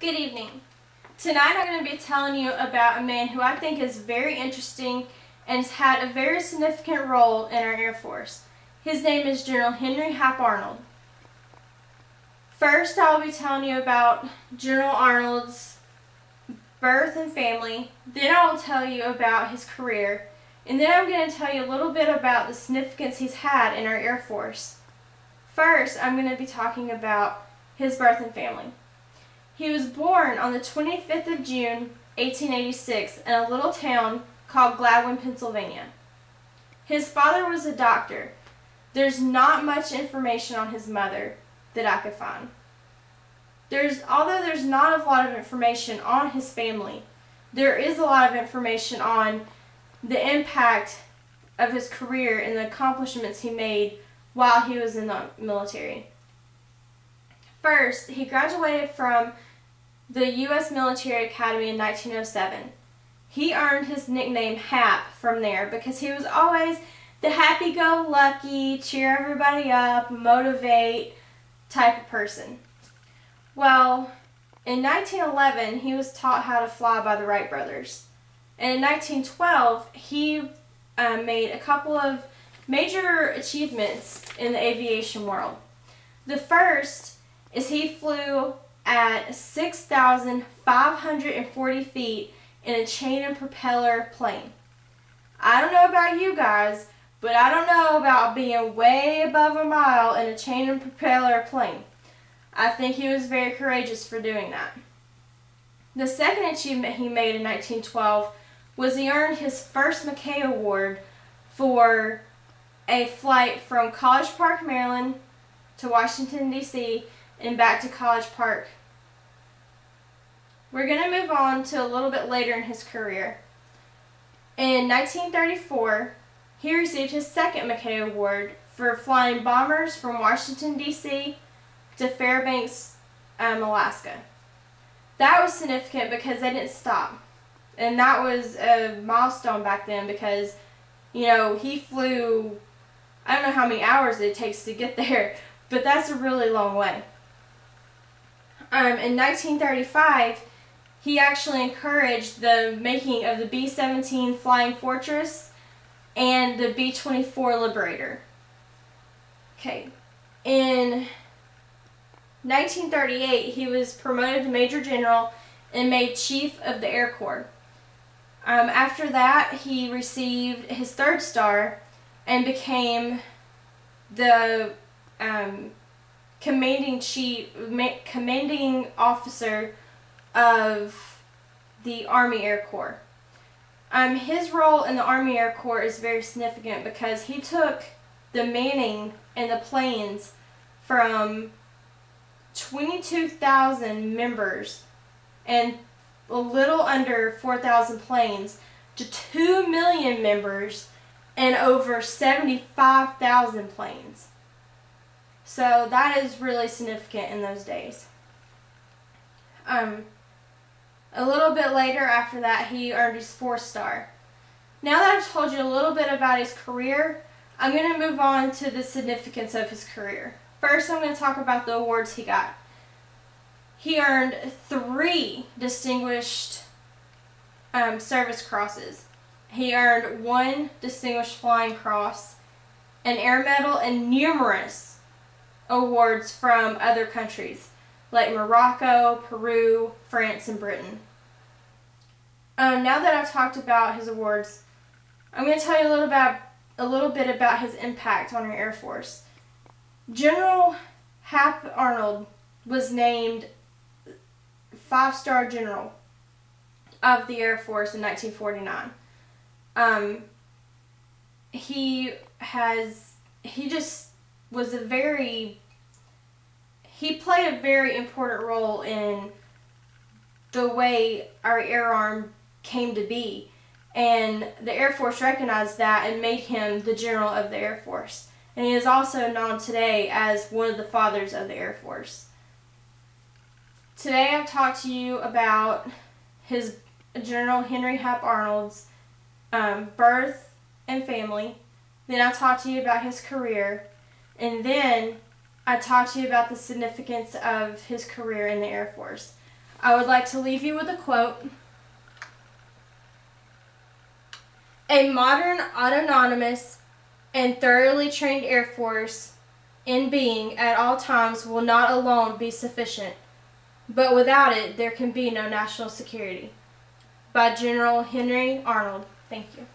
Good evening. Tonight I'm going to be telling you about a man who I think is very interesting and has had a very significant role in our Air Force. His name is General Henry Hap Arnold. First, I'll be telling you about General Arnold's birth and family. Then I'll tell you about his career. And then I'm going to tell you a little bit about the significance he's had in our Air Force. First, I'm going to be talking about his birth and family. He was born on the 25th of June, 1886 in a little town called Gladwin, Pennsylvania. His father was a doctor. There's not much information on his mother that I could find. Although there's not a lot of information on his family, there is a lot of information on the impact of his career and the accomplishments he made while he was in the military. First, he graduated from the U.S. Military Academy in 1907. He earned his nickname Hap from there because he was always the happy-go-lucky, cheer everybody up, motivate type of person. Well, in 1911, he was taught how to fly by the Wright brothers. And in 1912, he made a couple of major achievements in the aviation world. The first is he flew at 6,540 feet in a chain and propeller plane. I don't know about you guys, but I don't know about being way above a mile in a chain and propeller plane. I think he was very courageous for doing that. The second achievement he made in 1912 was he earned his first Mackay Award for a flight from College Park, Maryland to Washington, D.C. and back to College Park. We're going to move on to a little bit later in his career. In 1934, he received his second Mackay Award for flying bombers from Washington, D.C. to Fairbanks, Alaska. That was significant because they didn't stop. And that was a milestone back then because, you know, he flew, I don't know how many hours it takes to get there, but that's a really long way. In 1935, he actually encouraged the making of the B-17 Flying Fortress and the B-24 Liberator. Okay. In 1938, he was promoted to Major General and made Chief of the Air Corps. After that, he received his third star and became the commanding officer of the Army Air Corps. His role in the Army Air Corps is very significant because he took the manning and the planes from 22,000 members and a little under 4,000 planes to 2 million members and over 75,000 planes. So that is really significant in those days. A little bit later after that, he earned his fourth star. Now that I've told you a little bit about his career, I'm going to move on to the significance of his career. First, I'm going to talk about the awards he got. He earned 3 Distinguished Service Crosses. He earned 1 Distinguished Flying Cross, an Air Medal, and numerous awards from other countries like Morocco, Peru, France, and Britain. Now that I've talked about his awards, I'm going to tell you a little bit about his impact on our Air Force. General Hap Arnold was named 5-star General of the Air Force in 1949. He played a very important role in the way our Air Arm came to be, and the Air Force recognized that and made him the General of the Air Force. And he is also known today as one of the fathers of the Air Force. Today I've talked to you about his General Henry Hap Arnold's birth and family. Then I talked to you about his career, and then I talked to you about the significance of his career in the Air Force. I would like to leave you with a quote. A modern, autonomous, and thoroughly trained Air Force in being at all times will not alone be sufficient, but without it there can be no national security. By General Henry Arnold. Thank you.